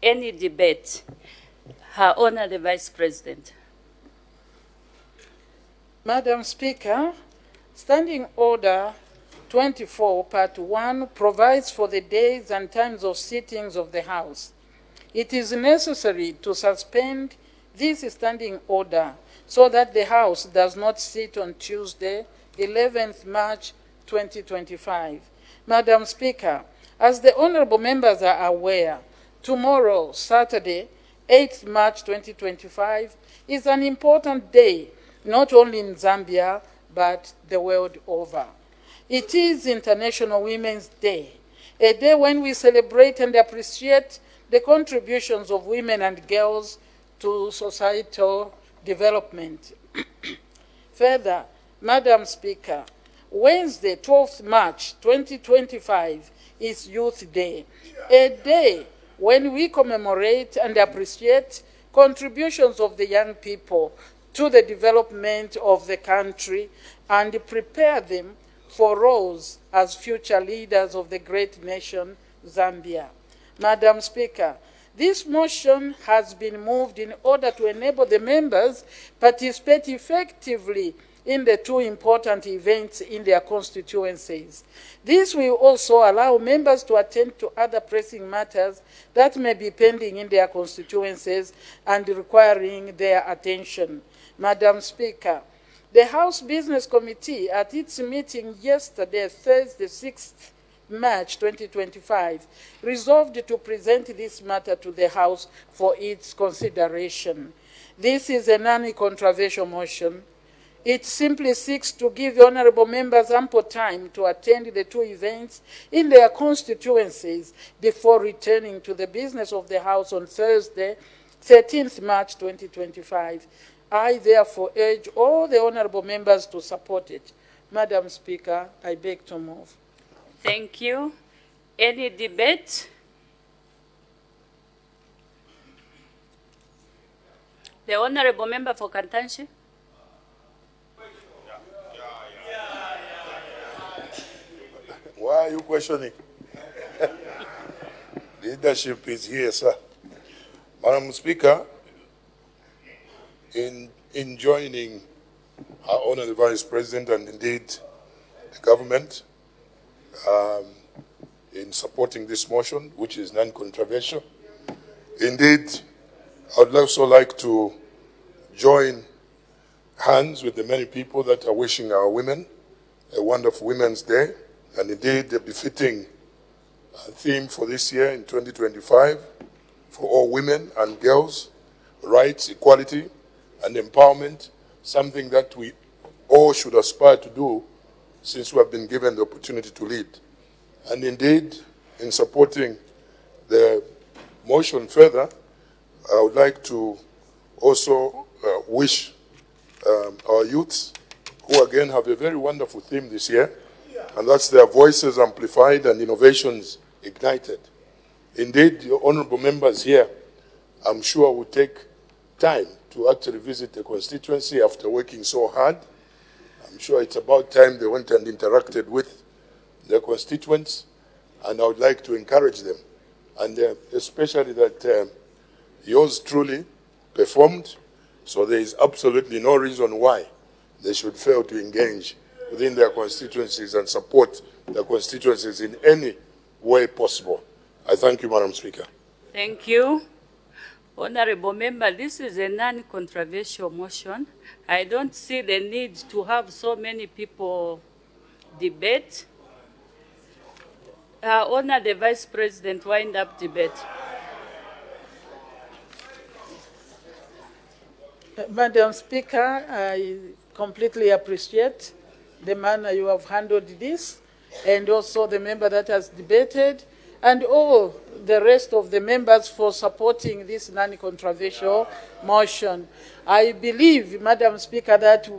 Any debate? Her Honor, the Vice President. Madam Speaker, Standing Order 24, Part 1 provides for the days and times of sittings of the House. It is necessary to suspend this standing order so that the House does not sit on Tuesday, 11th March 2025. Madam Speaker, as the honorable members are aware, tomorrow, Saturday, 8th March 2025, is an important day, not only in Zambia, but the world over. It is International Women's Day, a day when we celebrate and appreciate the contributions of women and girls to societal development. Further, Madam Speaker, Wednesday, 12th March 2025 is Youth Day, a day when we commemorate and appreciate contributions of the young people to the development of the country and prepare them for roles as future leaders of the great nation, Zambia. Madam Speaker, this motion has been moved in order to enable the members participate effectively in the two important events in their constituencies. This will also allow members to attend to other pressing matters that may be pending in their constituencies and requiring their attention. Madam Speaker, the House Business Committee, at its meeting yesterday, Thursday, 6th March 2025, resolved to present this matter to the House for its consideration. This is a non-controversial motion. It simply seeks to give the honorable members ample time to attend the two events in their constituencies before returning to the business of the House on Thursday, 13th March 2025. I therefore urge all the honorable members to support it. Madam Speaker, I beg to move. Thank you. Any debate? The honorable member for Kantanshi. Why are you questioning? Leadership is here, sir. Madam Speaker, in joining our Honor the Vice President and indeed the government in supporting this motion, which is non-controversial. Indeed, I would also like to join hands with the many people that are wishing our women a wonderful Women's Day, and indeed a befitting theme for this year in 2025 for all women and girls, rights, equality, and empowerment, something that we all should aspire to do since we have been given the opportunity to lead. And indeed, in supporting the motion further, I would like to also wish our youths, who again have a very wonderful theme this year, and that's their voices amplified and innovations ignited. Indeed, the honorable members here, I'm sure, will take time to actually visit the constituency after working so hard. I'm sure it's about time they went and interacted with their constituents, and I would like to encourage them, and especially that yours truly performed, so there is absolutely no reason why they should fail to engage within their constituencies and support their constituencies in any way possible. I thank you, Madam Speaker. Thank you. Honorable member, this is a non-controversial motion. I don't see the need to have so many people debate. Honor the Vice President, wind up debate. Madam Speaker, I completely appreciate the manner you have handled this, and also the member that has debated, and all the rest of the members for supporting this non-controversial motion. I believe, Madam Speaker, that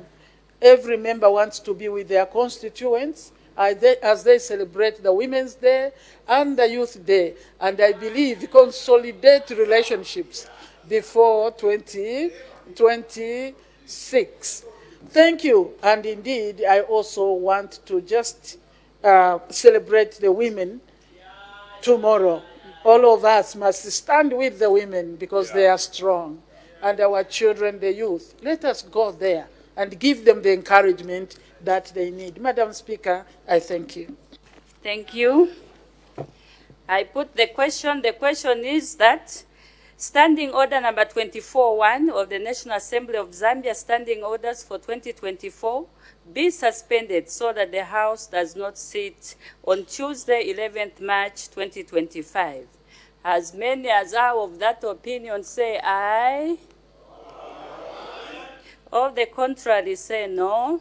every member wants to be with their constituents as they celebrate the Women's Day and the Youth Day, and I believe consolidate relationships before 2026. Thank you, and indeed, I also want to just celebrate the women tomorrow. all of us must stand with the women because they are strong, and our children, the youth. Let us go there and give them the encouragement that they need. Madam Speaker, I thank you. Thank you. I put the question. The question is that Standing Order number 24.1 of the National Assembly of Zambia, Standing Orders for 2024, be suspended so that the House does not sit on Tuesday, 11th March 2025. As many as are of that opinion say aye. All the contrary say no.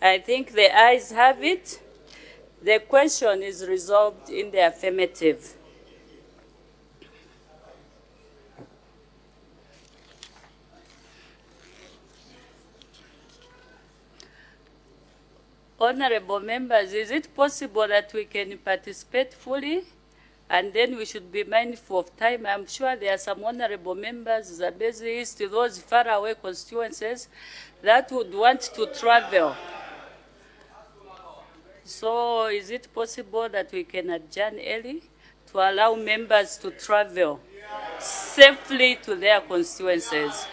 I think the ayes have it. The question is resolved in the affirmative. Honorable members, is it possible that we can participate fully? And then we should be mindful of time. I'm sure there are some honorable members, Zambezi East, those faraway constituencies, that would want to travel. So is it possible that we can adjourn early to allow members to travel safely to their constituencies?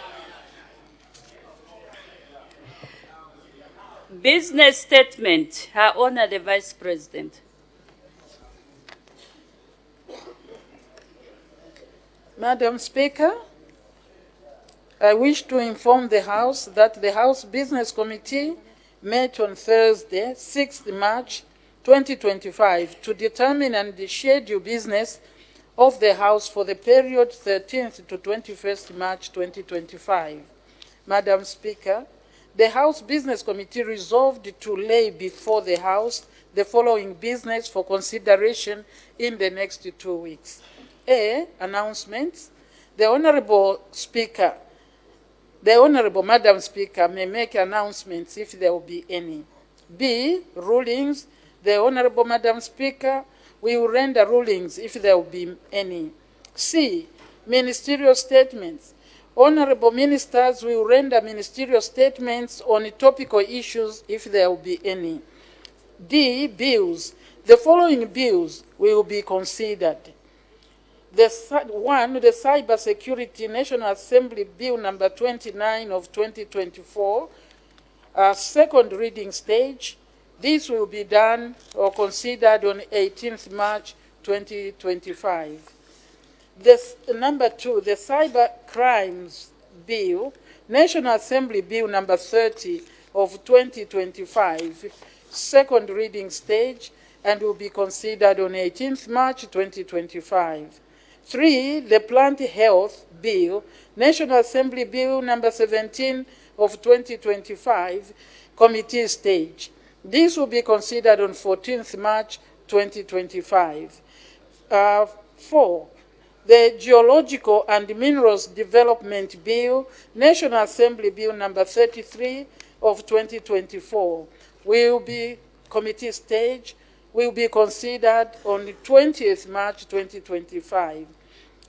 Business statement, Her Honor the Vice President. Madam Speaker, I wish to inform the House that the House Business Committee met on Thursday, 6th March 2025, to determine and schedule business of the House for the period 13th to 21st March 2025. Madam Speaker, the House Business Committee resolved to lay before the House the following business for consideration in the next 2 weeks. A, announcements. The Honorable Speaker, the Honorable Madam Speaker may make announcements if there will be any. B, rulings. The Honorable Madam Speaker will render rulings if there will be any. C, ministerial statements. Honorable ministers will render ministerial statements on topical issues if there will be any. D, bills. The following bills will be considered. The Cyber Security National Assembly Bill number 29 of 2024, second reading stage. This will be done or considered on 18th March 2025. Number 2, the Cyber Crimes Bill, National Assembly Bill number 30 of 2025, second reading stage, and will be considered on 18th March 2025. 3, the Plant Health Bill, National Assembly Bill number 17 of 2025, committee stage. This will be considered on 14th March 2025. 4, the Geological and Minerals Development Bill, National Assembly Bill number 33 of 2024, will be committee stage, will be considered on 20th March 2025.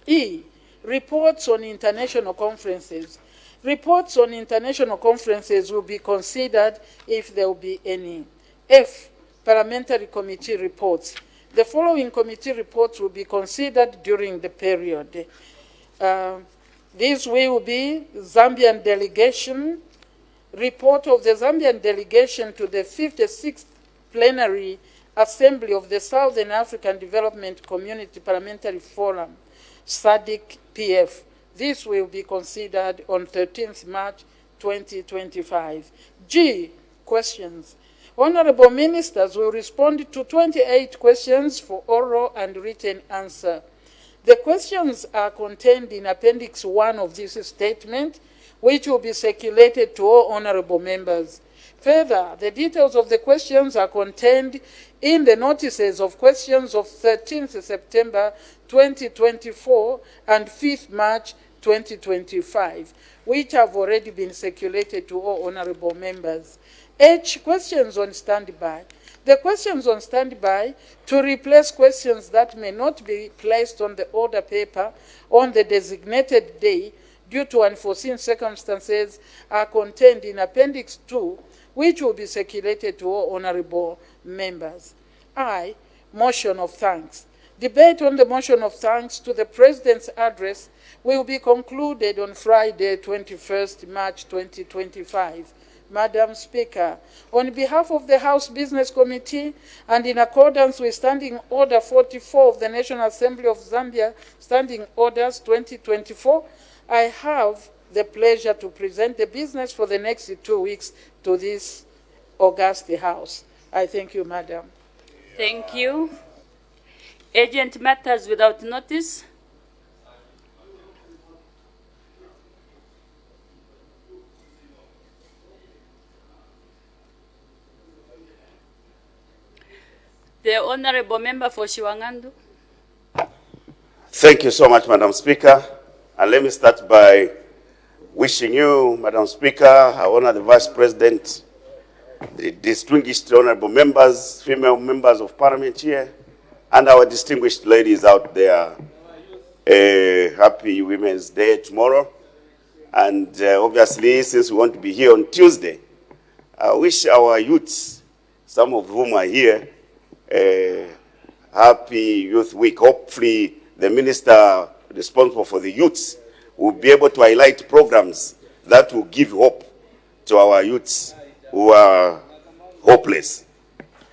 E, reports on international conferences. Reports on international conferences will be considered if there will be any. F, parliamentary committee reports. The following committee reports will be considered during the period. These will be Zambian delegation, report of the Zambian delegation to the 56th Plenary Assembly of the Southern African Development Community Parliamentary Forum, SADC-PF. This will be considered on 13th March 2025. G, questions. Honorable ministers will respond to 28 questions for oral and written answer. The questions are contained in Appendix 1 of this statement, which will be circulated to all honorable members. Further, the details of the questions are contained in the notices of questions of 13th September 2024 and 5th March 2025, which have already been circulated to all honorable members. H, questions on standby. The questions on standby to replace questions that may not be placed on the order paper on the designated day due to unforeseen circumstances are contained in Appendix 2, which will be circulated to all honorable members. I, motion of thanks. Debate on the motion of thanks to the President's address will be concluded on Friday, 21st March 2025. Madam Speaker, on behalf of the House Business Committee and in accordance with Standing Order 44 of the National Assembly of Zambia, Standing Orders 2024, I have the pleasure to present the business for the next 2 weeks to this august House. I thank you, Madam. Thank you. Urgent matters without notice. The Honorable Member for Shiwangandu. Thank you so much, Madam Speaker. And let me start by wishing you, Madam Speaker, our Honor the Vice President, the distinguished honorable members, female members of Parliament here, and our distinguished ladies out there, a happy Women's Day tomorrow. And obviously, since we want to be here on Tuesday, I wish our youths, some of whom are here, happy Youth Week. Hopefully, the minister responsible for the youths will be able to highlight programs that will give hope to our youths who are hopeless.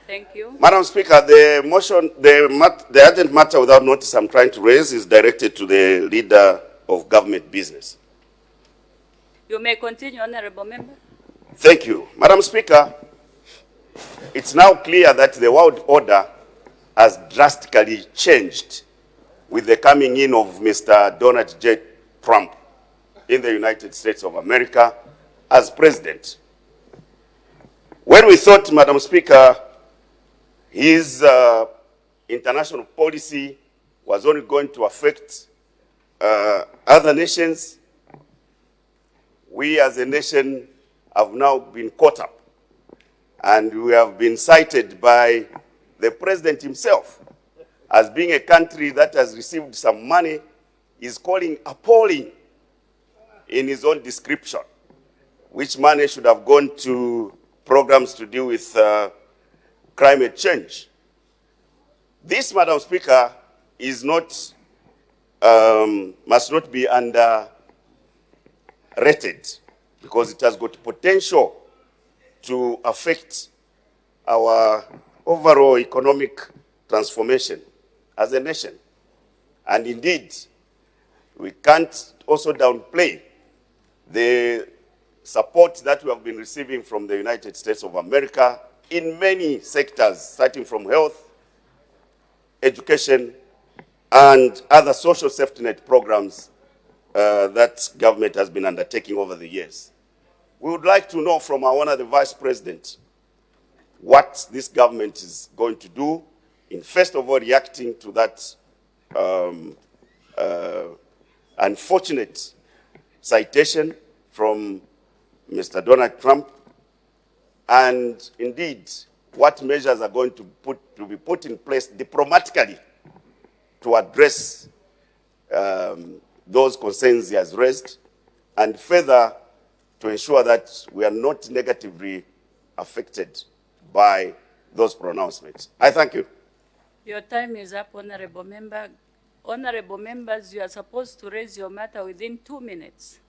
Thank you. Madam Speaker, the motion, the urgent matter without notice I'm trying to raise is directed to the leader of government business. You may continue, Honorable Member. Thank you. Madam Speaker, it's now clear that the world order has drastically changed with the coming in of Mr. Donald J. Trump in the United States of America as president. When we thought, Madam Speaker, his international policy was only going to affect other nations, we as a nation have now been caught up. And we have been cited by the president himself as being a country that has received some money, is calling appalling in his own description, which money should have gone to programs to deal with climate change. This, Madam Speaker, is not, must not be underrated because it has got potential to affect our overall economic transformation as a nation. And indeed, we can't also downplay the support that we have been receiving from the United States of America in many sectors, starting from health, education, and other social safety net programs that government has been undertaking over the years. We would like to know from our Honor the Vice President what this government is going to do in, first of all, reacting to that unfortunate citation from Mr. Donald Trump, and indeed what measures are going to be put in place diplomatically to address those concerns he has raised, and further to ensure that we are not negatively affected by those pronouncements. I thank you. Your time is up, Honorable Member. Honorable members, you are supposed to raise your matter within 2 minutes.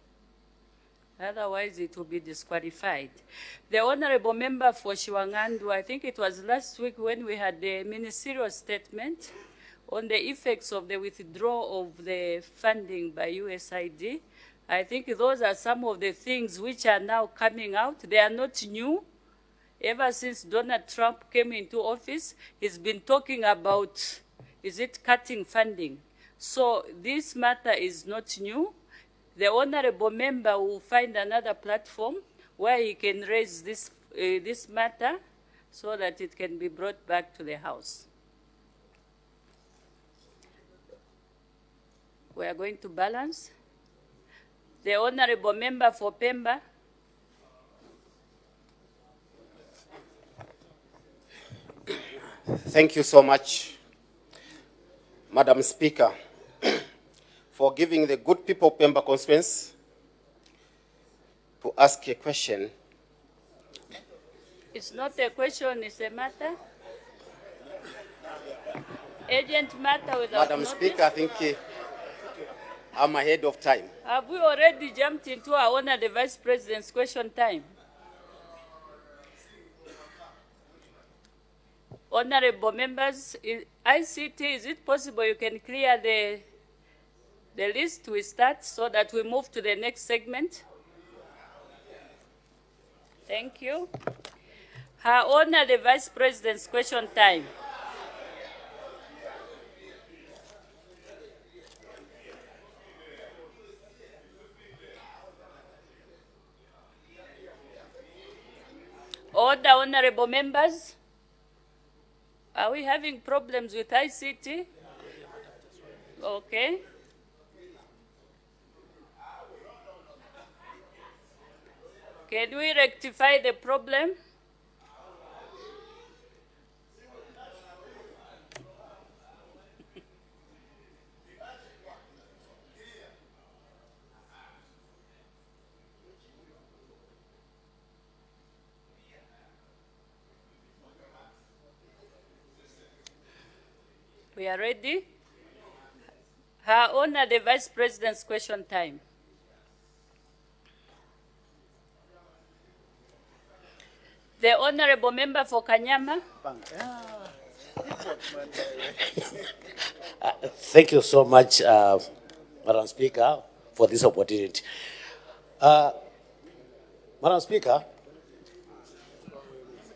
Otherwise, it will be disqualified. The Honorable Member for Shiwangandu, I think it was last week when we had the ministerial statement on the effects of the withdrawal of the funding by USAID. I think those are some of the things which are now coming out. They are not new. Ever since Donald Trump came into office, he's been talking about, is it cutting funding? So this matter is not new. The Honorable Member will find another platform where he can raise this, this matter so that it can be brought back to the House. We are going to balance. The Honorable Member for Pemba. Thank you so much, Madam Speaker, for giving the good people of Pemba constituency to ask a question. It's not a question, it's a matter. Urgent matter without Madam notice. Speaker, I think I'm ahead of time. Have we already jumped into our Honor the Vice President's question time? Honorable members, ICT, is it possible you can clear the list we start so that we move to the next segment? Thank you. Her Honor the Vice President's question time. Order, honorable members. Are we having problems with ICT? Okay. Can we rectify the problem? We are ready. Her Honor the Vice President's question time. The Honorable Member for Kanyama. Thank you so much, Madam Speaker, for this opportunity. Madam Speaker,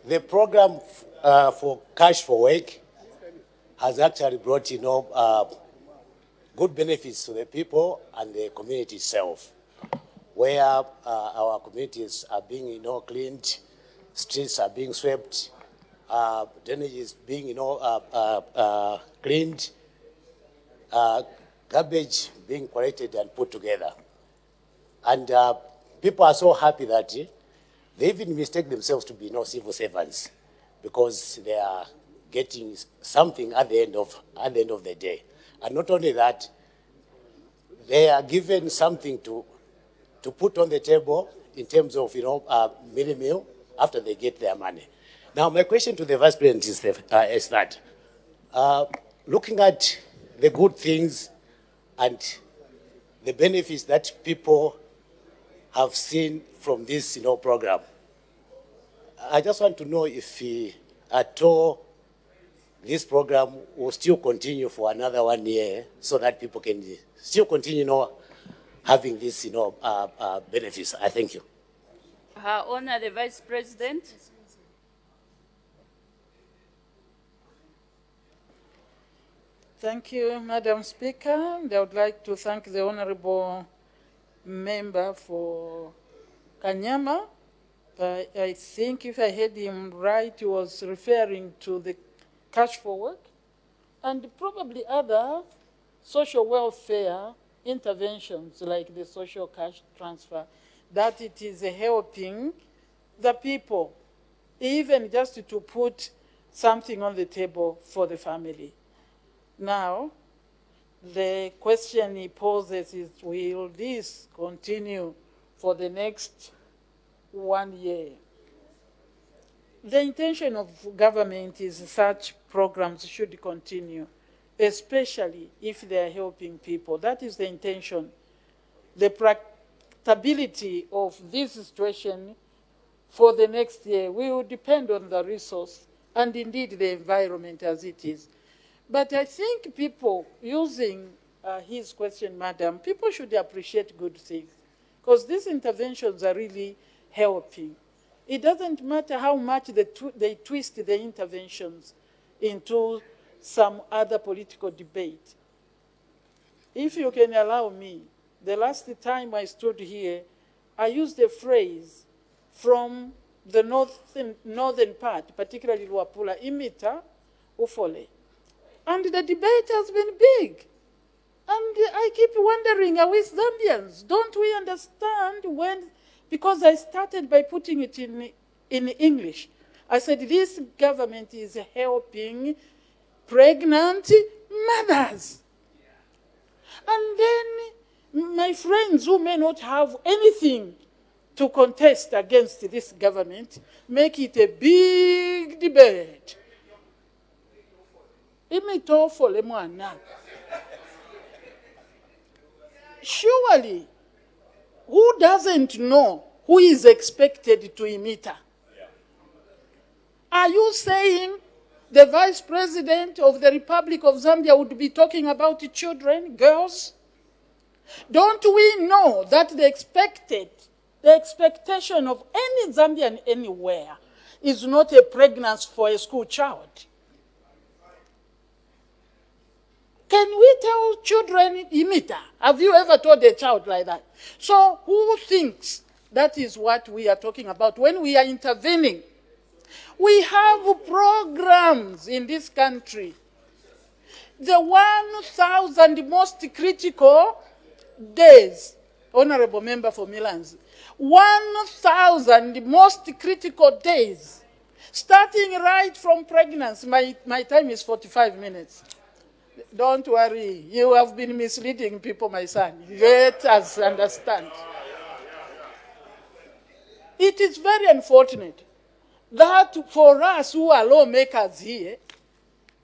the program for Cash for Work has actually brought, good benefits to the people and the community itself, where our communities are being, cleaned, streets are being swept, drainage is being, cleaned, garbage being collected and put together. And people are so happy that they even mistake themselves to be civil servants because they are getting something at the end of the day. And not only that, they are given something to put on the table in terms of mini meal after they get their money. Now, my question to the Vice President is that looking at the good things and the benefits that people have seen from this program, I just want to know if at all this program will still continue for another 1 year so that people can still continue having this benefits. I thank you. Her Honor the Vice President. Thank you, Madam Speaker. And I would like to thank the Honorable Member for Kanyama. I think if I heard him right, he was referring to the Cash for Work and probably other social welfare interventions like the social cash transfer, that it is helping the people, even just to put something on the table for the family. Now, the question he poses is, will this continue for the next 1 year? The intention of government is such programs should continue, especially if they are helping people. That is the intention. The practicability of this situation for the next year will depend on the resource and indeed the environment as it is. But I think people, using his question, Madam, people should appreciate good things because these interventions are really helping. It doesn't matter how much they twist the interventions into some other political debate. If you can allow me, the last time I stood here, I used a phrase from the northern part, particularly Luapula, imita ufole. And the debate has been big. And I keep wondering, are we Zambians? Don't we understand when... Because I started by putting it in English. I said, this government is helping pregnant mothers. And then my friends who may not have anything to contest against this government make it a big debate. imitofole mwana. Surely, who doesn't know who is expected to imit her? Are you saying the Vice President of the Republic of Zambia would be talking about children, girls? Don't we know that the expectation of any Zambian anywhere is not a pregnancy for a school child? Can we tell children imita? Have you ever told a child like that? So who thinks that is what we are talking about when we are intervening? We have programs in this country. The 1,000 most critical days, Honorable Member for Milans, 1,000 most critical days, starting right from pregnancy. My time is 45 minutes. Don't worry, you have been misleading people, my son. Let us understand. It is very unfortunate that for us who are lawmakers here,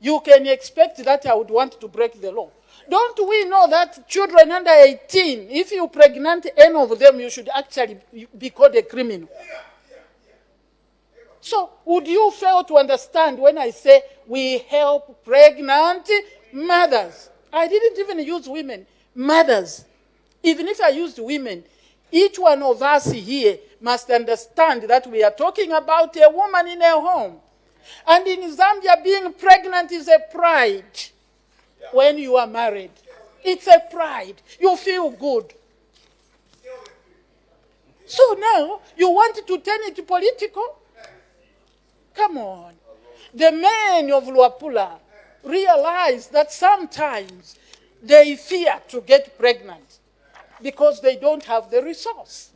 you can expect that I would want to break the law. Don't we know that children under 18, if you pregnant any of them, you should actually be called a criminal? So would you fail to understand when I say we help pregnant mothers? I didn't even use women, mothers. Even if I used women, each one of us here must understand that we are talking about a woman in a home. And in Zambia, being pregnant is a pride. When you are married, it's a pride. You feel good. So now, you want to turn it political? Come on. The men of Luapula realize that sometimes they fear to get pregnant because they don't have the resource.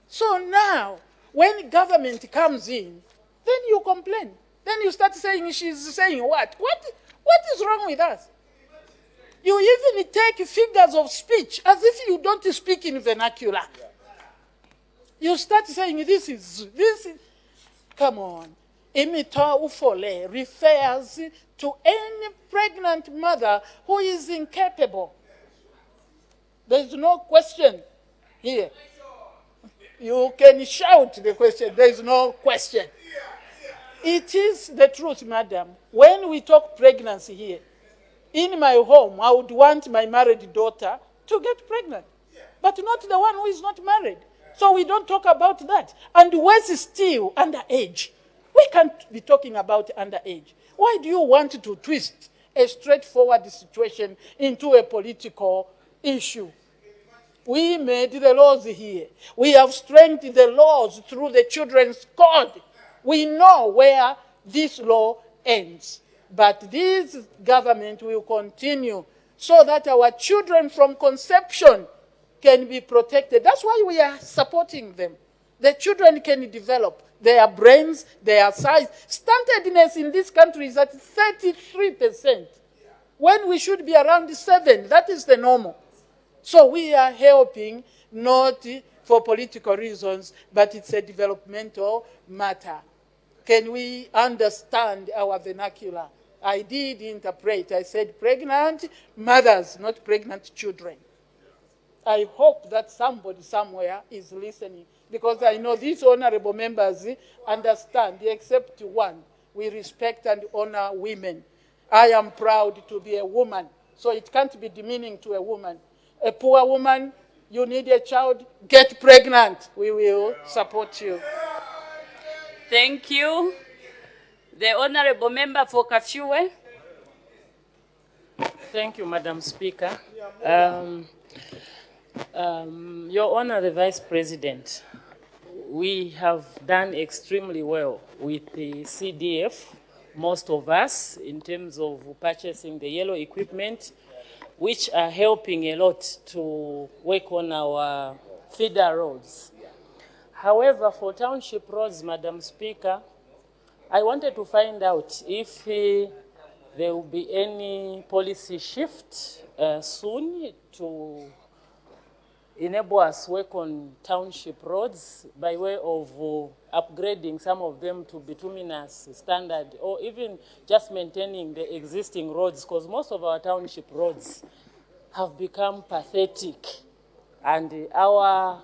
So now, when government comes in, then you complain. Then you start saying, she's saying what? What is wrong with us? You even take figures of speech as if you don't speak in vernacular. You start saying, this is. Come on. Imita ufole refers to any pregnant mother who is incapable. There is no question here. You can shout the question. There is no question. It is the truth, madam. When we talk pregnancy here, in my home, I would want my married daughter to get pregnant, but not the one who is not married. So we don't talk about that. And worse still, underage. We can't be talking about underage. Why do you want to twist a straightforward situation into a political issue? We made the laws here. We have strengthened the laws through the Children's Code. We know where this law ends. But this government will continue so that our children from conception can be protected. That's why we are supporting them. The children can develop their brains, their size. Stunted in this country is at 33%, when we should be around 7%. That is the normal. So we are helping not for political reasons, but it's a developmental matter. Can we understand our vernacular? I did interpret. I said pregnant mothers, not pregnant children. I hope that somebody somewhere is listening, because I know these honorable members understand, except one. We respect and honor women. I am proud to be a woman, so it can't be demeaning to a woman. A poor woman, you need a child, get pregnant. We will support you. Thank you. The Honorable Member for Kafue. Thank you, Madam Speaker. Your Honor, the Vice President, we have done extremely well with the CDF, most of us, in terms of purchasing the yellow equipment, which are helping a lot to work on our feeder roads. However, for township roads, Madam Speaker, I wanted to find out if there will be any policy shift soon to enable us work on township roads by way of upgrading some of them to bituminous standard, or even just maintaining the existing roads, because most of our township roads have become pathetic, and our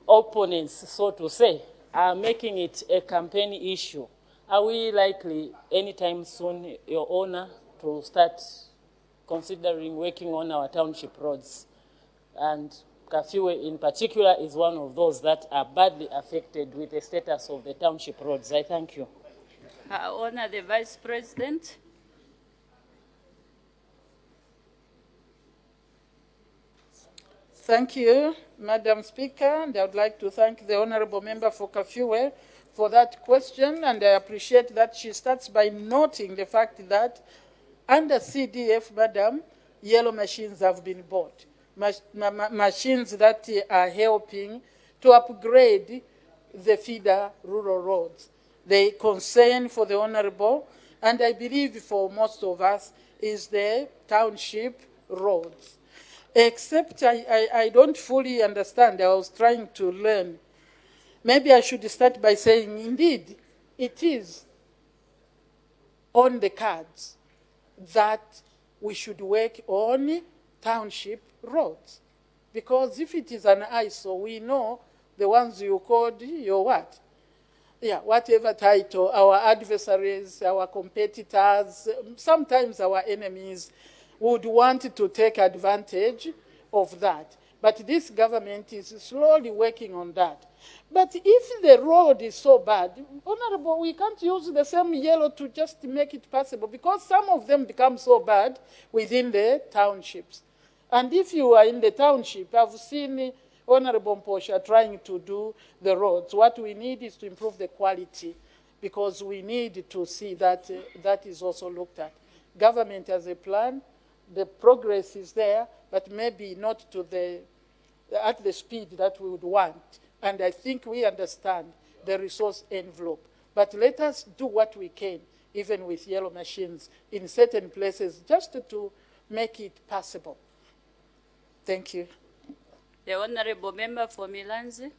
opponents, so to say, are making it a campaign issue. Are we likely anytime soon, Your Honor, to start considering working on our township roads? And Kafue in particular is one of those that are badly affected with the status of the township roads. I thank you. Her Honor, the Vice President. Thank you, Madam Speaker, and I would like to thank the Honourable Member for Kafue for that question, and I appreciate that she starts by noting the fact that under CDF, Madam, yellow machines have been bought, machines that are helping to upgrade the feeder rural roads. The concern for the Honourable, and I believe for most of us, is the township roads. Except I don't fully understand. I was trying to learn. Maybe I should start by saying, indeed, it is on the cards that we should work on township roads. Because if it is an ISO, we know the ones you called your what? Yeah, whatever title, our adversaries, our competitors, sometimes our enemies would want to take advantage of that. But this government is slowly working on that. But if the road is so bad, Honorable, we can't use the same yellow to just make it passable, because some of them become so bad within the townships. And if you are in the township, I've seen Honorable Mposha trying to do the roads. What we need is to improve the quality, because we need to see that that is also looked at. Government has a plan. The progress is there, but maybe not to at the speed that we would want. And I think we understand the resource envelope. But let us do what we can, even with yellow machines, in certain places, just to make it possible. Thank you. The Honourable Member for Milanzi.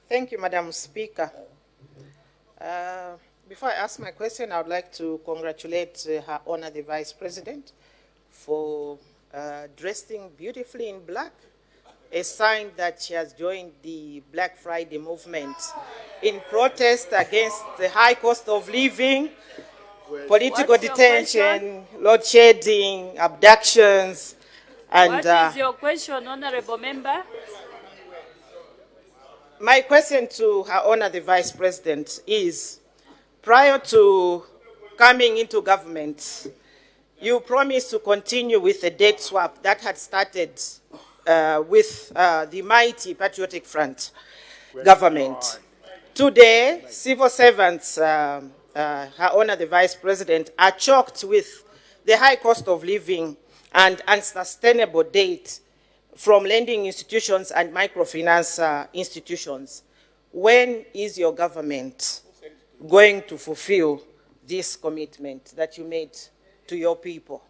Thank you, Madam Speaker. Before I ask my question, I would like to congratulate Her Honor the Vice President for dressing beautifully in black, a sign that she has joined the Black Friday movement in protest against the high cost of living, political detention, load shedding, abductions, and... What is your question, Honourable Member? My question to Her Honor the Vice President is, prior to coming into government, you promised to continue with the debt swap that had started with the mighty Patriotic Front government. Today, civil servants, Her Honor the Vice President, are choked with the high cost of living and unsustainable debt from lending institutions and microfinance institutions. When is your government going to fulfill this commitment that you made to your people?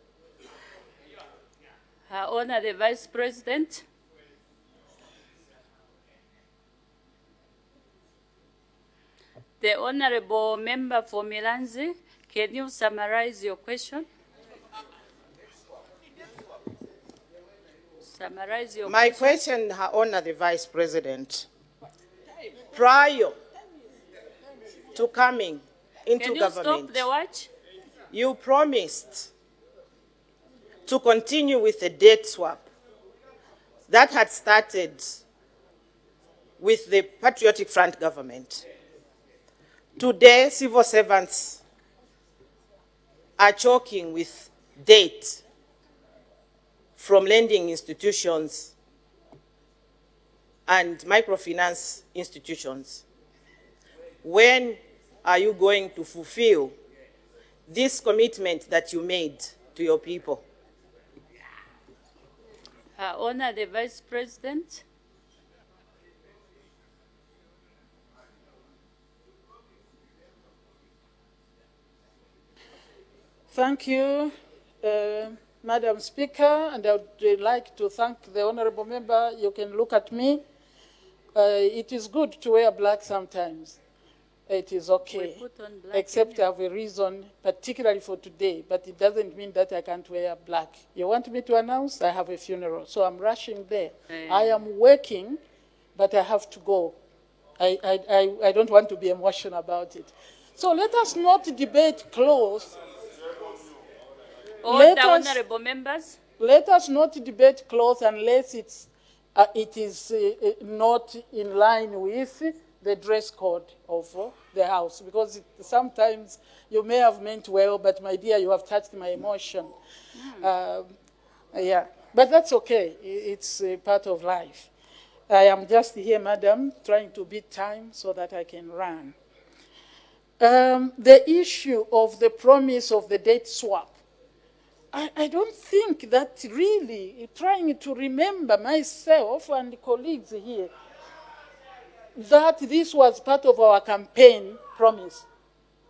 Her Honor the Vice President. The Honourable Member for Milanzi, can you summarize your question? Summarize your My question, Her Honor the Vice President, prior to coming into government, can you stop the watch? You promised to continue with the debt swap that had started with the Patriotic Front government. Today, civil servants are choking with debt from lending institutions and microfinance institutions. When are you going to fulfill this commitment that you made to your people? Her Honor the Vice President. Thank you, Madam Speaker, and I would like to thank the Honorable Member. You can look at me. It is good to wear black sometimes. It is okay, except I have a reason, particularly for today, but it doesn't mean that I can't wear black. You want me to announce? I have a funeral, so I'm rushing there. I am working, but I have to go. I don't want to be emotional about it. So let us not debate clothes. Honorable members. Let us not debate clothes unless it is not in line with the dress code of the house, because sometimes you may have meant well, but my dear, you have touched my emotion. Yeah, but that's okay. It's part of life. I am just here, madam, trying to beat time so that I can run. The issue of the promise of the date swap, I don't think that really, trying to remember myself and colleagues here, that this was part of our campaign promise.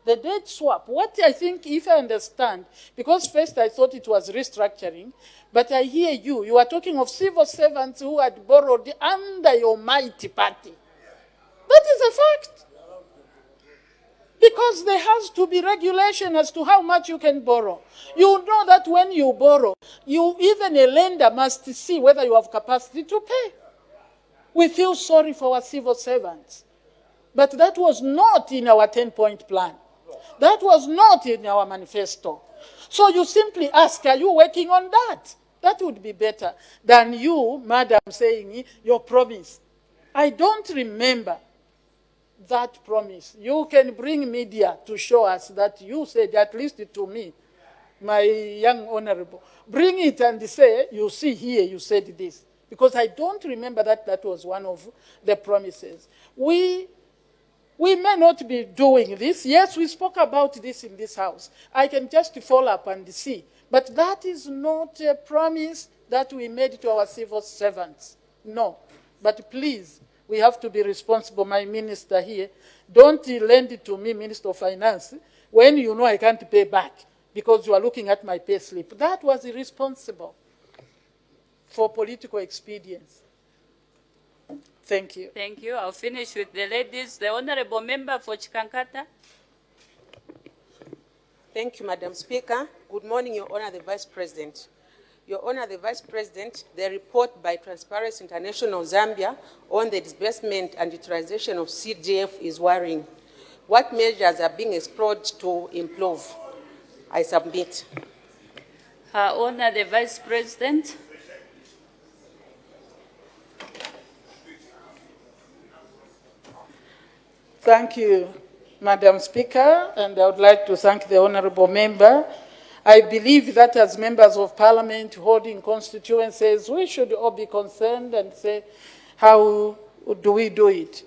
The date swap, what I think, if I understand, because first I thought it was restructuring, but I hear you are talking of civil servants who had borrowed under your mighty party. That is a fact. Because there has to be regulation as to how much you can borrow. You know that when you borrow, even a lender must see whether you have capacity to pay. We feel sorry for our civil servants. But that was not in our 10-point plan. That was not in our manifesto. So you simply ask, are you working on that? That would be better than you, madam, saying your promise. I don't remember that promise. You can bring media to show us that you said, at least to me, my young honorable. Bring it and say, you see here, you said this. Because I don't remember that was one of the promises. We may not be doing this. Yes, we spoke about this in this house. I can just follow up and see. But that is not a promise that we made to our civil servants. No. But please, we have to be responsible. My minister here, don't lend it to me, Minister of Finance, when you know I can't pay back because you are looking at my pay slip. That was irresponsible for political expedience. Thank you. Thank you. I'll finish with the ladies. The Honorable Member for Chikankata. Thank you, Madam Speaker. Good morning, Your Honor, the Vice President. Your Honor, the Vice President, the report by Transparency International Zambia on the disbursement and utilization of CDF is worrying. What measures are being explored to improve? I submit. Her Honor, the Vice President. Thank you, Madam Speaker, and I would like to thank the Honorable Member. I believe that as members of Parliament holding constituencies, we should all be concerned and say, how do we do it?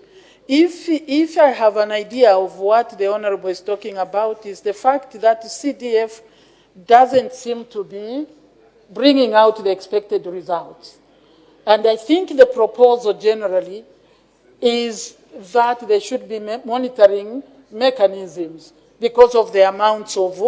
If I have an idea of what the Honorable is talking about, is the fact that CDF doesn't seem to be bringing out the expected results. And I think the proposal generally is that there should be monitoring mechanisms because of the amounts of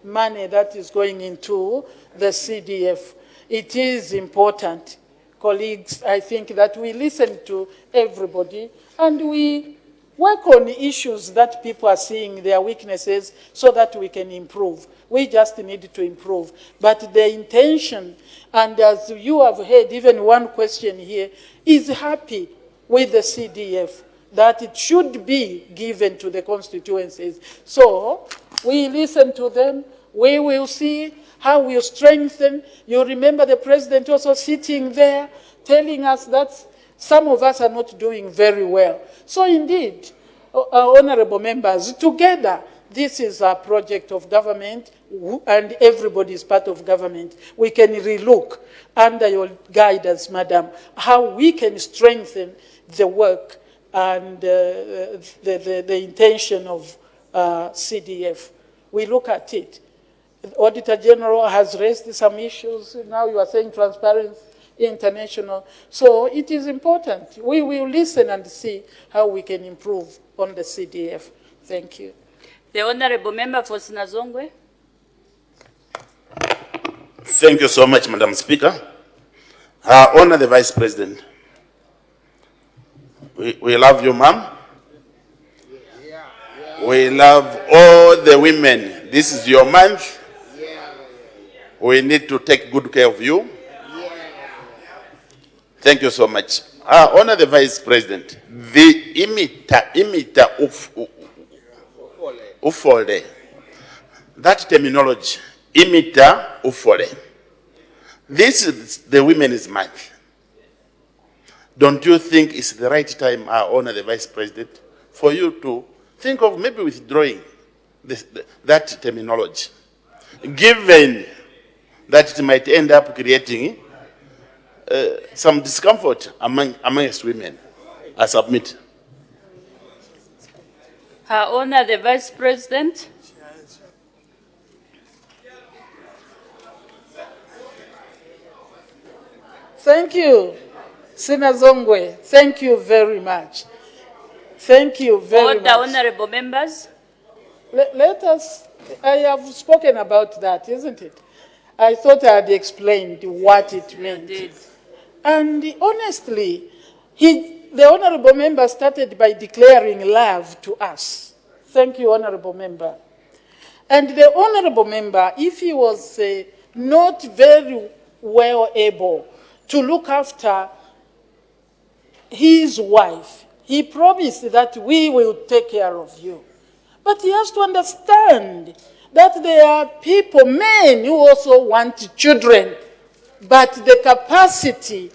money that is going into the CDF. It is important, colleagues, I think, that we listen to everybody and we work on issues that people are seeing their weaknesses so that we can improve. We just need to improve. But the intention, and as you have heard, even one question here, is happy with the CDF, that it should be given to the constituencies. So we listen to them. We will see how we strengthen. You remember the president also sitting there telling us that some of us are not doing very well. So indeed, honorable members, together, this is a project of government and everybody is part of government. We can relook under your guidance, madam, how we can strengthen the work and the intention of CDF. We look at it. The Auditor General has raised some issues. Now you are saying Transparency International. So it is important. We will listen and see how we can improve on the CDF. Thank you. The Honorable Member for Sinazongwe. Thank you so much, Madam Speaker. Her Honor the Vice President. We love you, ma'am. We love all the women. This is your month. We need to take good care of you. Thank you so much. Honor the Vice President. The imita ufole. That terminology, imita ufole. This is the Women's Month. Don't you think it's the right time, Honor the Vice President, for you to think of maybe withdrawing that terminology, given that it might end up creating some discomfort amongst women? I submit. Her Honor the Vice President. Thank you, Sinazongwe. Thank you very much. Thank you very much. Honorable members. Let us, I have spoken about that, isn't it? I thought I had explained what it meant. You did. And honestly, the honorable member started by declaring love to us. Thank you, honorable member. And the honorable member, if he was not very well able to look after his wife, he promised that we will take care of you. But he has to understand that there are people, men, who also want children, but the capacity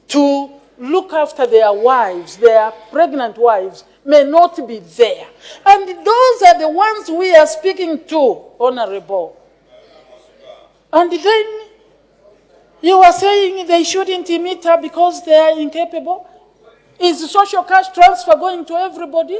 to look after their wives, their pregnant wives, may not be there. And those are the ones we are speaking to, Honorable. And then you are saying they shouldn't meet her because they are incapable? Is social cash transfer going to everybody?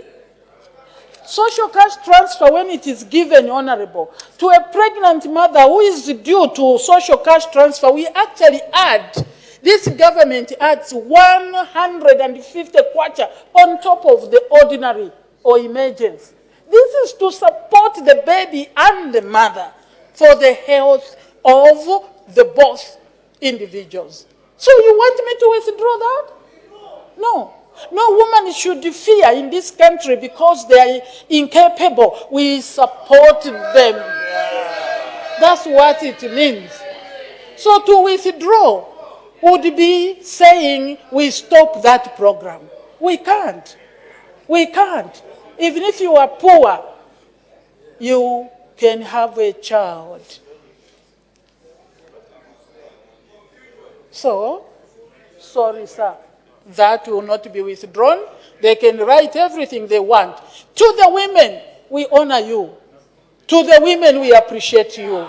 Social cash transfer, when it is given, Honorable, to a pregnant mother who is due to social cash transfer, we actually add, this government adds 150 kwacha on top of the ordinary or emergency. This is to support the baby and the mother for the health of the both individuals. So you want me to withdraw that? No. No woman should fear in this country because they are incapable. We support them. That's what it means. So to withdraw would be saying we stop that program. We can't. We can't. Even if you are poor, you can have a child. So, sorry, sir. That will not be withdrawn. They can write everything they want. To the women, we honor you. To the women, we appreciate you.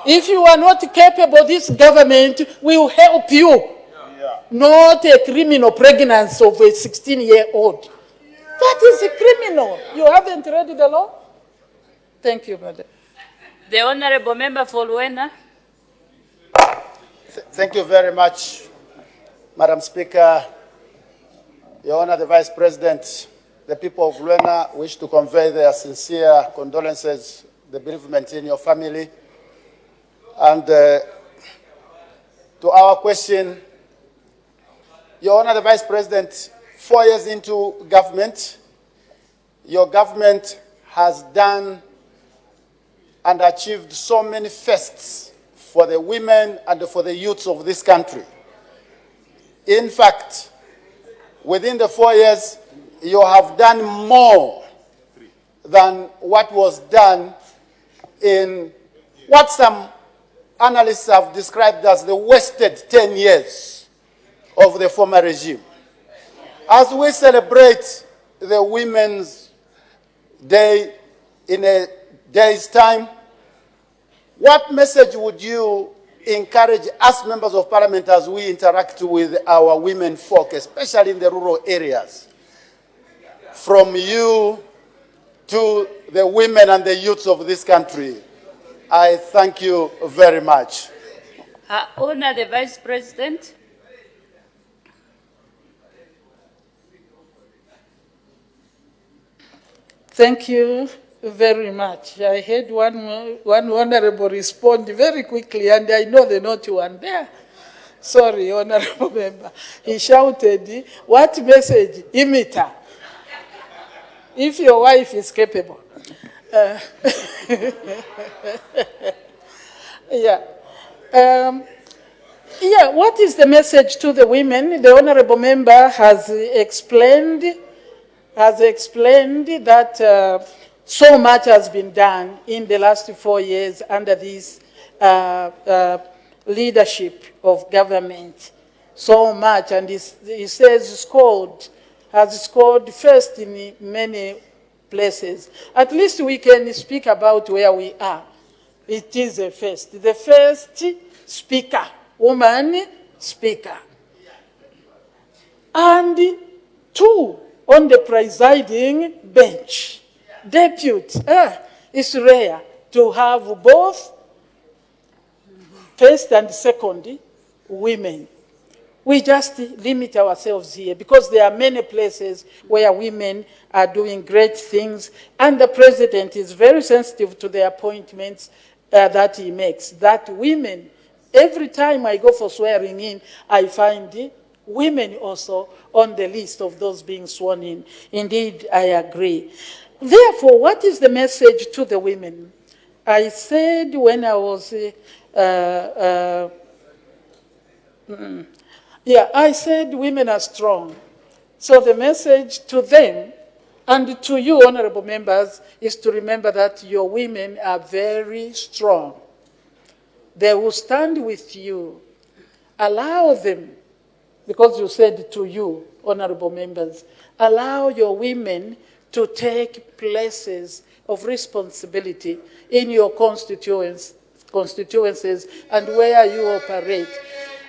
If you are not capable, this government will help you. Not a criminal pregnancy of a 16-year-old. That is a criminal. You haven't read the law? Thank you, madam. The Honorable Member for Luena. Thank you very much, Madam Speaker. Your Honor, the Vice President, the people of Luena wish to convey their sincere condolences, the bereavement in your family. And to our question, Your Honor, the Vice President, 4 years into government, your government has done and achieved so many firsts for the women and for the youths of this country. In fact, within the 4 years, you have done more than what was done in what some analysts have described as the wasted 10 years of the former regime. As we celebrate the Women's Day in a day's time, what message would you encourage us members of parliament as we interact with our women folk, especially in the rural areas, from you to the women and the youths of this country? I thank you very much. Her Honor, the Vice President. Thank you, very much. I heard one honorable respond very quickly, and I know the naughty one there. Sorry, honorable member. He shouted, what message? Imita. If your wife is capable. Yeah. Yeah, what is the message to the women? The honorable member has explained that so much has been done in the last 4 years under this leadership of government. So much, and he says has scored first in many places. At least we can speak about where we are. It is a first. The first speaker, woman speaker. And 2 on the presiding bench. Deputy. It's rare to have both first and second women. We just limit ourselves here because there are many places where women are doing great things, and the president is very sensitive to the appointments that he makes. That women, every time I go for swearing in, I find women also on the list of those being sworn in. Indeed, I agree. Therefore, what is the message to the women? I said when I was, I said women are strong. So the message to them and to you, honorable members, is to remember that your women are very strong. They will stand with you. Allow them, because you said to you, honorable members, allow your women to take places of responsibility in your constituencies and where you operate.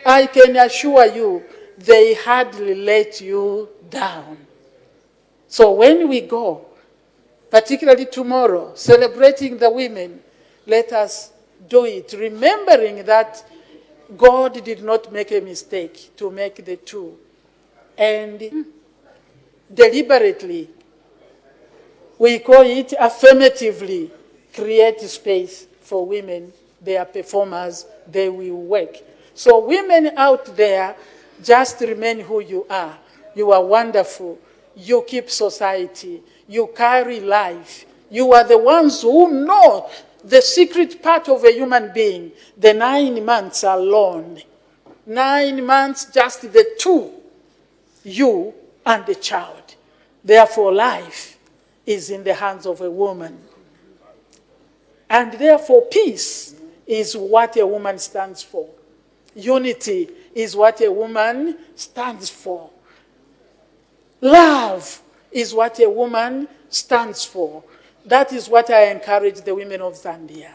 I can assure you, they hardly let you down. So when we go, particularly tomorrow, celebrating the women, let us do it, remembering that God did not make a mistake to make the 2. And deliberately, we call it affirmatively, create space for women. They are performers, they will work. So women out there, just remain who you are. You are wonderful. You keep society. You carry life. You are the ones who know the secret part of a human being. The 9 months alone. 9 months, just the 2. You and the child. Therefore, life is in the hands of a woman. And therefore, peace is what a woman stands for. Unity is what a woman stands for. Love is what a woman stands for. That is what I encourage the women of Zambia.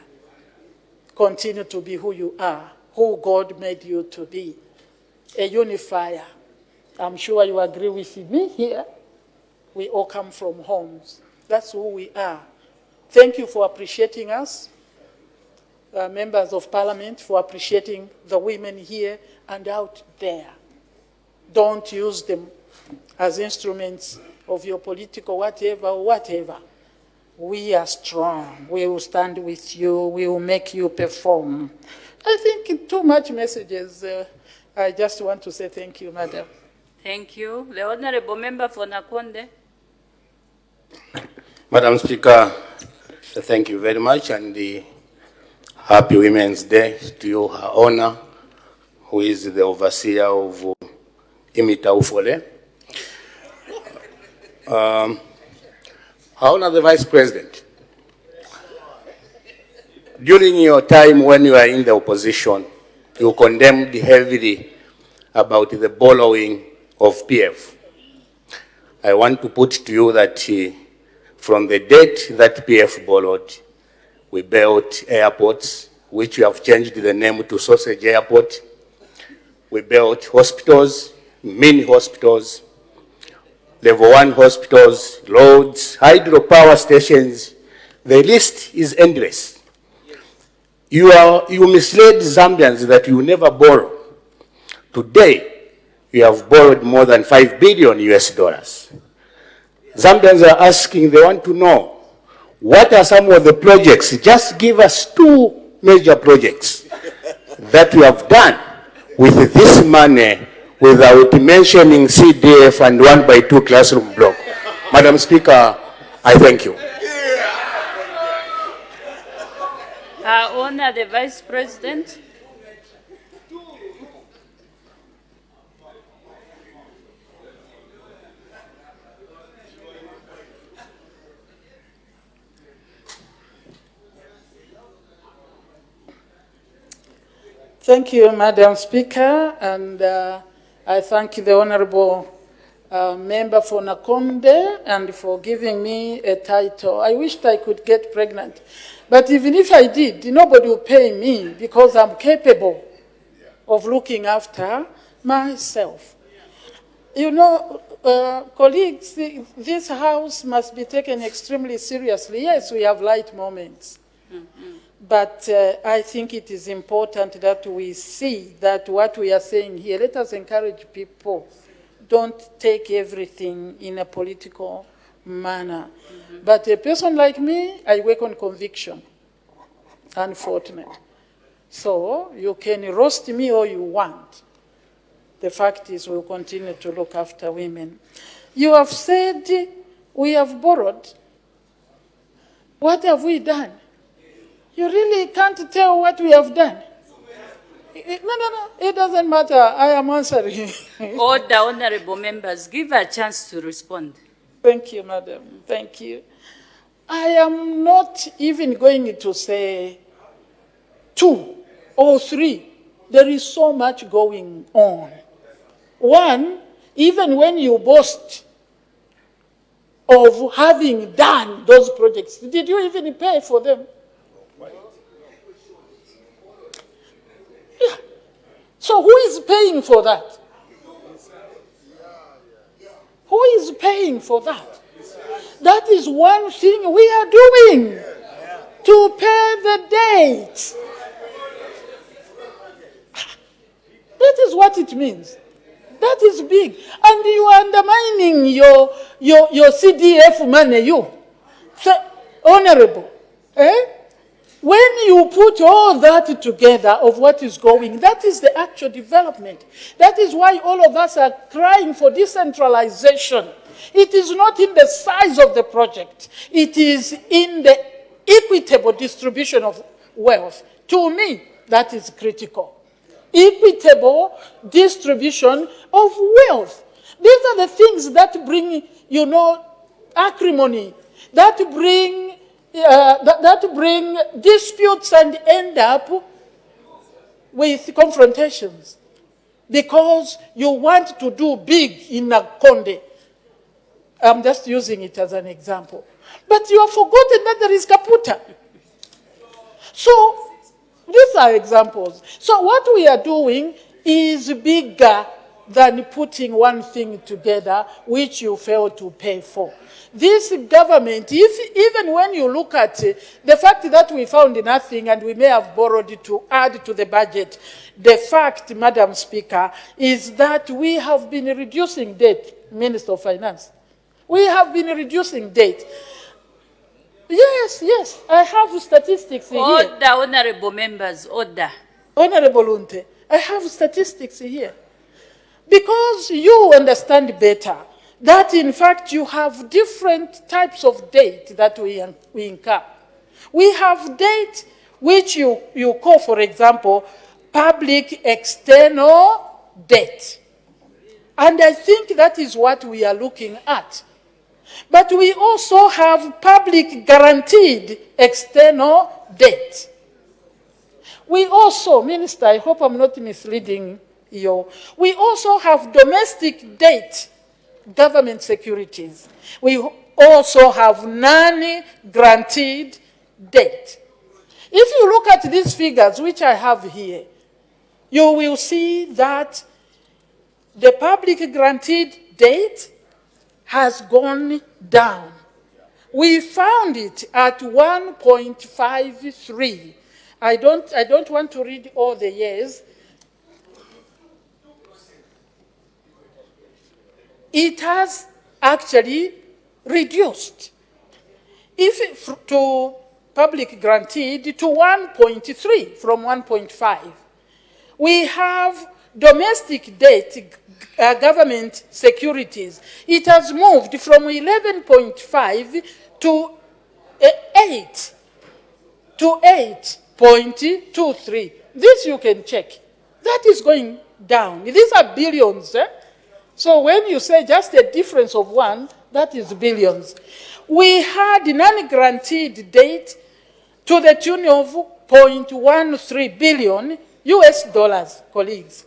Continue to be who you are, who God made you to be. A unifier. I'm sure you agree with me here. We all come from homes. That's who we are. Thank you for appreciating us. Members of Parliament, for appreciating the women here and out there. Don't use them as instruments of your political whatever. We are strong. We will stand with you. We will make you perform. I think too much messages. I just want to say thank you, madam. Thank you. The Honorable Member for Nakonde. Madam Speaker, thank you very much, and happy Women's Day to you, Her Honor, who is the overseer of Imita Ufole. Her Honor, the Vice President, during your time when you are in the opposition, you condemned heavily about the borrowing of PF. I want to put to you that from the date that PF borrowed, we built airports, which we have changed the name to Sausage Airport. We built hospitals, mini hospitals, level 1 hospitals, roads, hydropower stations. The list is endless. You misled Zambians that you never borrow. Today, you have borrowed more than $5 billion US. Zambians are asking, they want to know, What are some of the projects? Just give us 2 major projects that we have done with this money without mentioning CDF and 1x2 classroom block. Madam Speaker, I thank you. Her Honor, the Vice President. Thank you, Madam Speaker, and I thank the Honorable Member for Nakonde and for giving me a title. I wished I could get pregnant, but even if I did, nobody will pay me because I'm capable of looking after myself. You know, colleagues, this House must be taken extremely seriously. Yes, we have light moments. Mm-hmm. But I think it is important that we see that what we are saying here, let us encourage people, don't take everything in a political manner. Mm-hmm. But a person like me, I work on conviction, unfortunately. So you can roast me all you want. The fact is we'll continue to look after women. You have said we have borrowed. What have we done? You really can't tell what we have done. No, it doesn't matter. I am answering. Order, honorable members, give her a chance to respond. Thank you, madam. Thank you. I am not even going to say 2 or 3. There is so much going on. 1, even when you boast of having done those projects, did you even pay for them? Yeah. So who is paying for that? Who is paying for that? That is one thing we are doing to pay the date. That is what it means. That is big. And you are undermining your CDF money, you. So, honorable. When you put all that together of what is going, that is the actual development. That is why all of us are crying for decentralization. It is not in the size of the project. It is in the equitable distribution of wealth. To me, that is critical. Equitable distribution of wealth. These are the things that bring, acrimony, that bring disputes and end up with confrontations. Because you want to do big in Nakonde. I'm just using it as an example. But you have forgotten that there is Kaputa. So, these are examples. So what we are doing is bigger than putting one thing together which you fail to pay for. This government, even when you look at the fact that we found nothing and we may have borrowed to add to the budget, the fact, Madam Speaker, is that we have been reducing debt, Minister of Finance. We have been reducing debt. Yes, I have statistics here. Order, honorable members, order. Honorable Lunte, I have statistics here. Because you understand better that, in fact, you have different types of debt that we incur. We have debt which you call, for example, public external debt. And I think that is what we are looking at. But we also have public guaranteed external debt. We also, Minister, I hope I'm not misleading you, we also have domestic debt, government securities. We also have non-guaranteed debt. If you look at these figures, which I have here, you will see that the public guaranteed debt has gone down. We found it at 1.53. I don't want to read all the years. It has actually reduced. if to public guaranteed to 1.3 from 1.5. We have domestic debt, government securities. It has moved from 11.5 to 8 to 8.23. This you can check. That is going down. These are billions. So when you say just a difference of 1, that is billions. We had non-guaranteed debt to the tune of 0.13 billion US dollars, colleagues.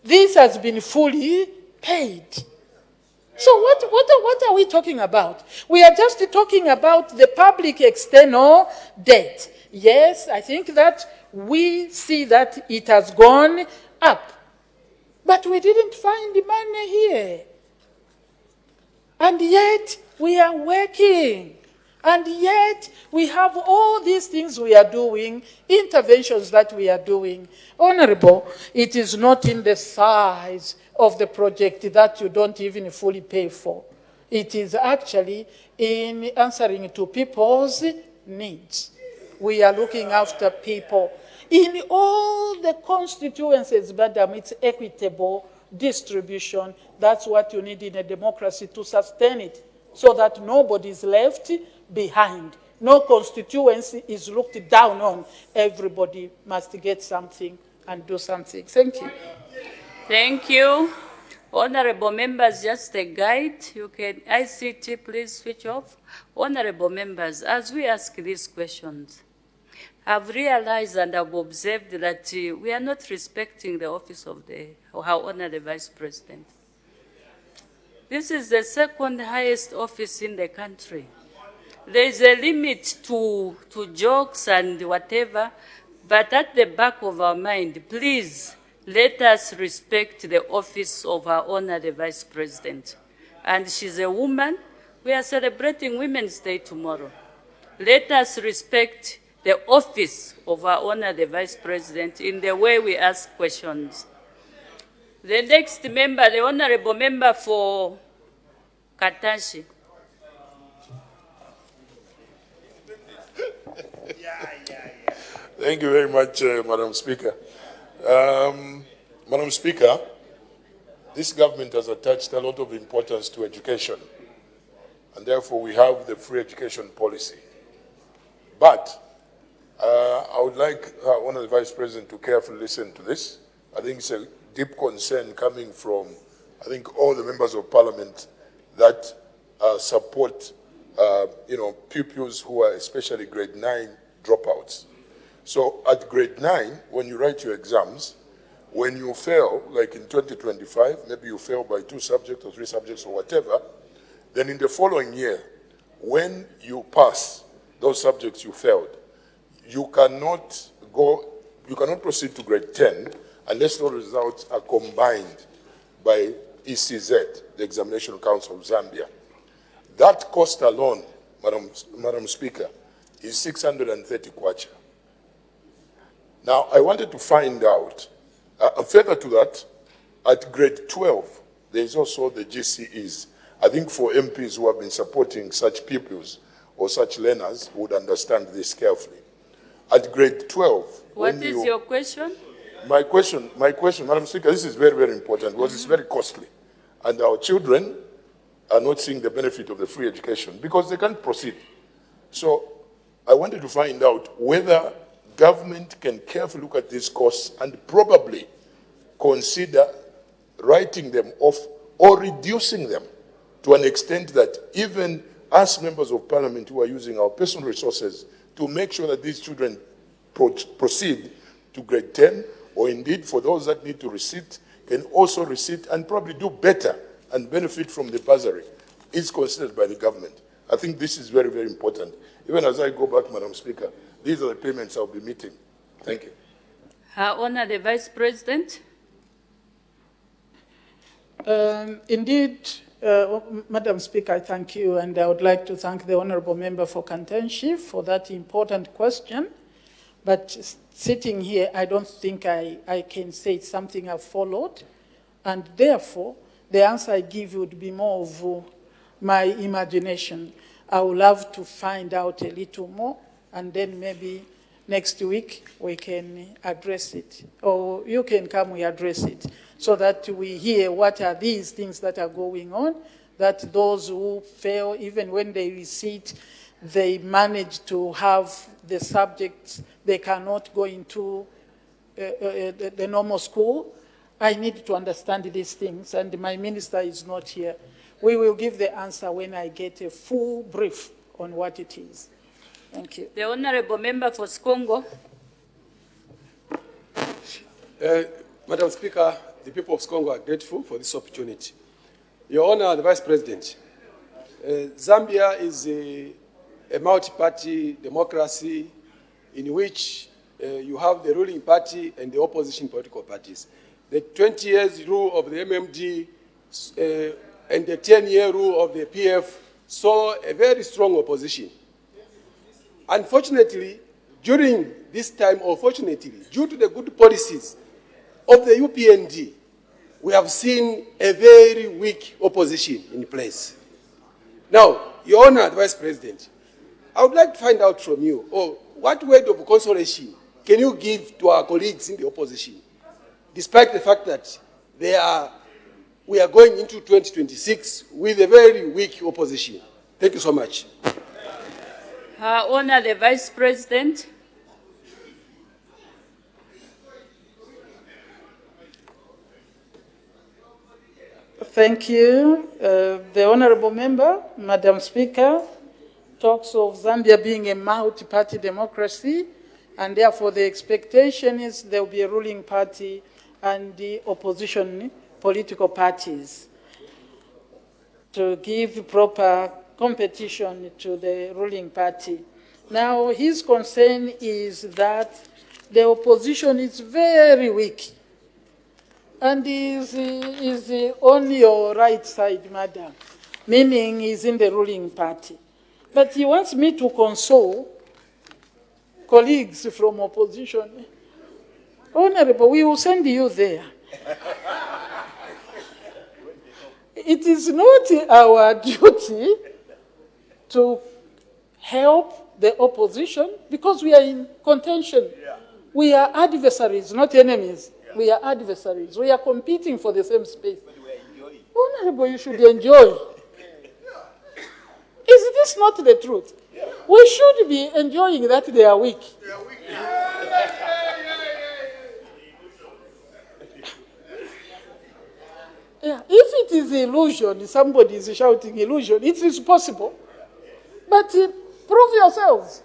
This has been fully paid. So what are we talking about? We are just talking about the public external debt. Yes, I think that we see that it has gone up. But we didn't find the money here. And yet we are working. And yet we have all these things we are doing, interventions that we are doing. Honorable, it is not in the size of the project that you don't even fully pay for. It is actually in answering to people's needs. We are looking after people. In all the constituencies, madam, it's equitable distribution. That's what you need in a democracy to sustain it, so that nobody is left behind. No constituency is looked down on. Everybody must get something and do something. Thank you. Thank you. Honorable members, just a guide. You can, ICT, please switch off. Honorable members, as we ask these questions, I've realized and I've observed that we are not respecting the office of our Honorable Vice President. This is the second highest office in the country. There is a limit to jokes and whatever, but at the back of our mind, please let us respect the office of our Honorable Vice President. And she's a woman. We are celebrating Women's Day tomorrow. Let us respect the office of our Honorable Vice President in the way we ask questions. The next member, the Honorable Member for Katanshi. Thank you very much, Madam Speaker. Madam Speaker, this government has attached a lot of importance to education, and therefore we have the free education policy. But I would like one of the Vice President to carefully listen to this. I think it's a deep concern coming from, I think, all the members of Parliament that support, pupils who are especially grade 9 dropouts. So at grade 9, when you write your exams, when you fail, like in 2025, maybe you fail by 2 subjects or 3 subjects or whatever, then in the following year, when you pass those subjects you failed, you cannot proceed to grade 10 unless those results are combined by ECZ, the Examination Council of Zambia. That cost alone, Madam Speaker, is 630 kwacha. Now, I wanted to find out, further to that, at grade 12, there is also the GCEs. I think for MPs who have been supporting such pupils or such learners would understand this carefully. At grade 12... What is your question? My question, Madam Speaker, this is very, very important because it's very costly. And our children are not seeing the benefit of the free education because they can't proceed. So I wanted to find out whether government can carefully look at these costs and probably consider writing them off or reducing them to an extent that even us members of Parliament who are using our personal resources to make sure that these children proceed to grade 10, or indeed for those that need to receipt, can also receipt and probably do better and benefit from the bursary, is considered by the government. I think this is very, very important. Even as I go back, Madam Speaker, these are the payments I'll be meeting. Thank you. Her Honor, the Vice President. Indeed, Madam Speaker, I thank you, and I would like to thank the Honourable Member for Kantanshi for that important question. But sitting here, I don't think I can say it's something I've followed, and therefore, the answer I give would be more of my imagination. I would love to find out a little more, and then maybe next week we can address it, or you can come, we address it, so that we hear what are these things that are going on, that those who fail, even when they recite, they manage to have the subjects, they cannot go into the normal school. I need to understand these things, and my minister is not here. We will give the answer when I get a full brief on what it is. Thank you. The Honourable Member for Skongo. Madam Speaker, the people of Skongo are grateful for this opportunity. Your Honor, the Vice President, Zambia is a multi-party democracy in which you have the ruling party and the opposition political parties. The 20 years rule of the MMD and the 10-year rule of the PF saw a very strong opposition. Unfortunately, during this time, or fortunately, due to the good policies of the UPND, we have seen a very weak opposition in place. Now, Your Honor, the Vice President, I would like to find out from you, what word of consolation can you give to our colleagues in the opposition, despite the fact that we are going into 2026 with a very weak opposition? Thank you so much. Her Honor, the Vice President. Thank you. The Honourable Member, Madam Speaker, talks of Zambia being a multi-party democracy, and therefore the expectation is there will be a ruling party and the opposition political parties to give proper competition to the ruling party. Now, his concern is that the opposition is very weak and is on your right side, madam, meaning he's in the ruling party. But he wants me to console colleagues from opposition. Honorable, we will send you there. It is not our duty to help the opposition because we are in contention. Yeah. We are adversaries, not enemies. Yeah. We are adversaries. We are competing for the same space. But we are enjoying. Honorable, you should enjoy. Is this not the truth? Yeah. We should be enjoying that they are weak. They are weak. Yeah. If it is illusion, somebody is shouting illusion, it is possible. But prove yourselves.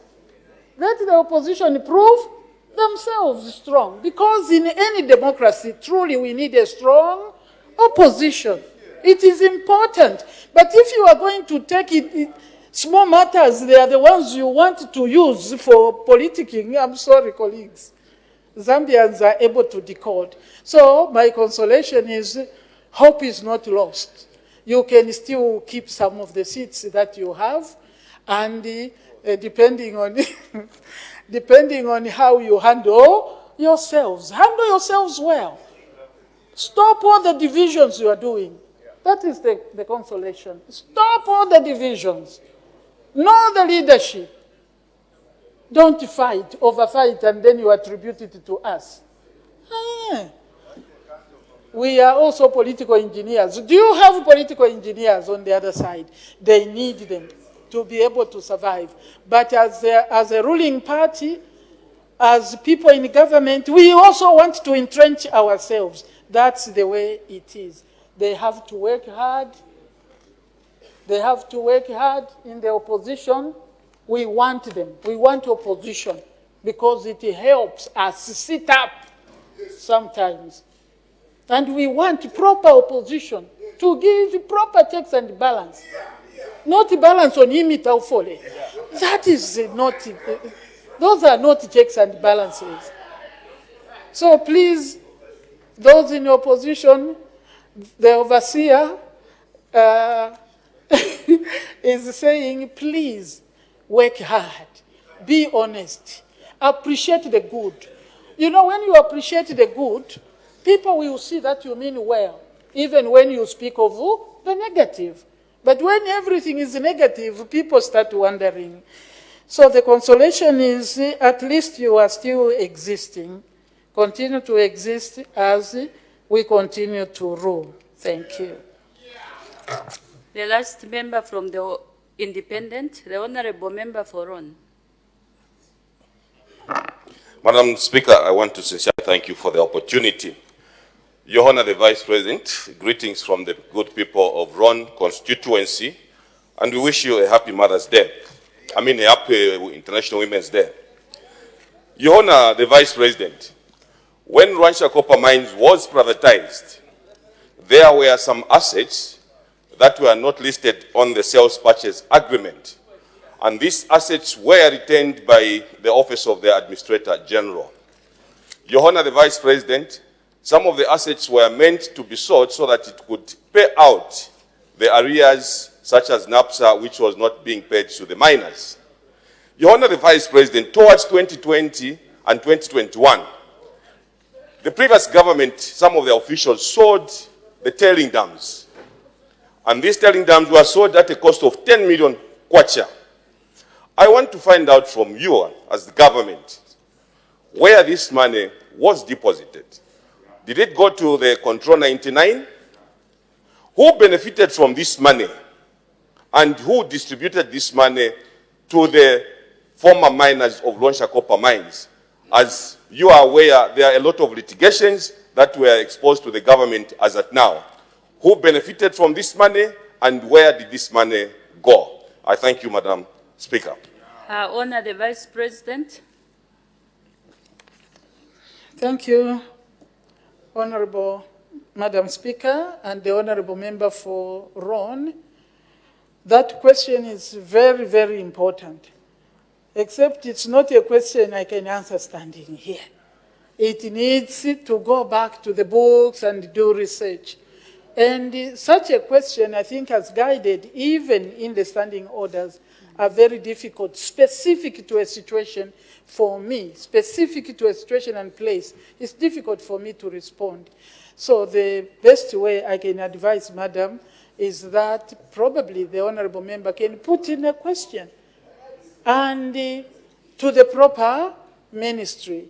Let the opposition prove themselves strong. Because in any democracy, truly we need a strong opposition. It is important. But if you are going to take it, small matters, they are the ones you want to use for politicking. I'm sorry, colleagues. Zambians are able to decode. So my consolation is hope is not lost. You can still keep some of the seats that you have, and depending on how you handle yourselves well. Stop all the divisions you are doing. That is the consolation. Stop all the divisions. Know the leadership. Don't fight, overfight, and then you attribute it to us. We are also political engineers. Do you have political engineers on the other side? They need them to be able to survive. But as a ruling party, as people in government, we also want to entrench ourselves. That's the way it is. They have to work hard. They have to work hard in the opposition. We want them. We want opposition because it helps us sit up sometimes. And we want proper opposition to give proper checks and balance. Not balance on imita or folly. That is not, those are not checks and balances. So please, those in opposition, the overseer is saying, please work hard, be honest, appreciate the good. You know, when you appreciate the good, people will see that you mean well, even when you speak of the negative. But when everything is negative, people start wondering. So the consolation is at least you are still existing. Continue to exist as we continue to rule. Thank you. The last member from the Independent, the Honorable Member for Ron. Madam Speaker, I want to sincerely thank you for the opportunity. Your Honor, the Vice President, greetings from the good people of Ron constituency, and we wish you a happy Mother's Day. A happy International Women's Day. Your Honor, the Vice President, when Rwansha Copper Mines was privatized, there were some assets that were not listed on the sales purchase agreement. And these assets were retained by the Office of the Administrator General. Your Honor, the Vice President, some of the assets were meant to be sold so that it could pay out the arrears such as NAPSA, which was not being paid to the miners. Your Honor, the Vice President, towards 2020 and 2021, the previous government, some of the officials sold the tailing dams. And these tailing dams were sold at a cost of 10 million kwacha. I want to find out from you, as the government, where this money was deposited. Did it go to the Control 99? Who benefited from this money? And who distributed this money to the former miners of Rwansha Copper Mines? As you are aware, there are a lot of litigations that were exposed to the government as at now. Who benefited from this money and where did this money go? I thank you, Madam Speaker. Honor the Vice President. Thank you, Honorable Madam Speaker and the Honorable Member for Ron. That question is very, very important, except it's not a question I can answer standing here. It needs to go back to the books and do research. And such a question, I think, has guided, even in the standing orders, are very difficult, specific to a situation for me, specific to a situation and place. It's difficult for me to respond. So the best way I can advise, Madam, is that probably the Honorable Member can put in a question and to the proper ministry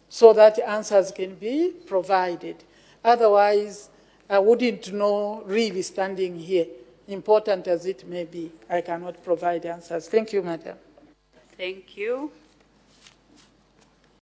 so that answers can be provided. Otherwise, I wouldn't know really standing here, important as it may be. I cannot provide answers. Thank you, Madam. Thank you.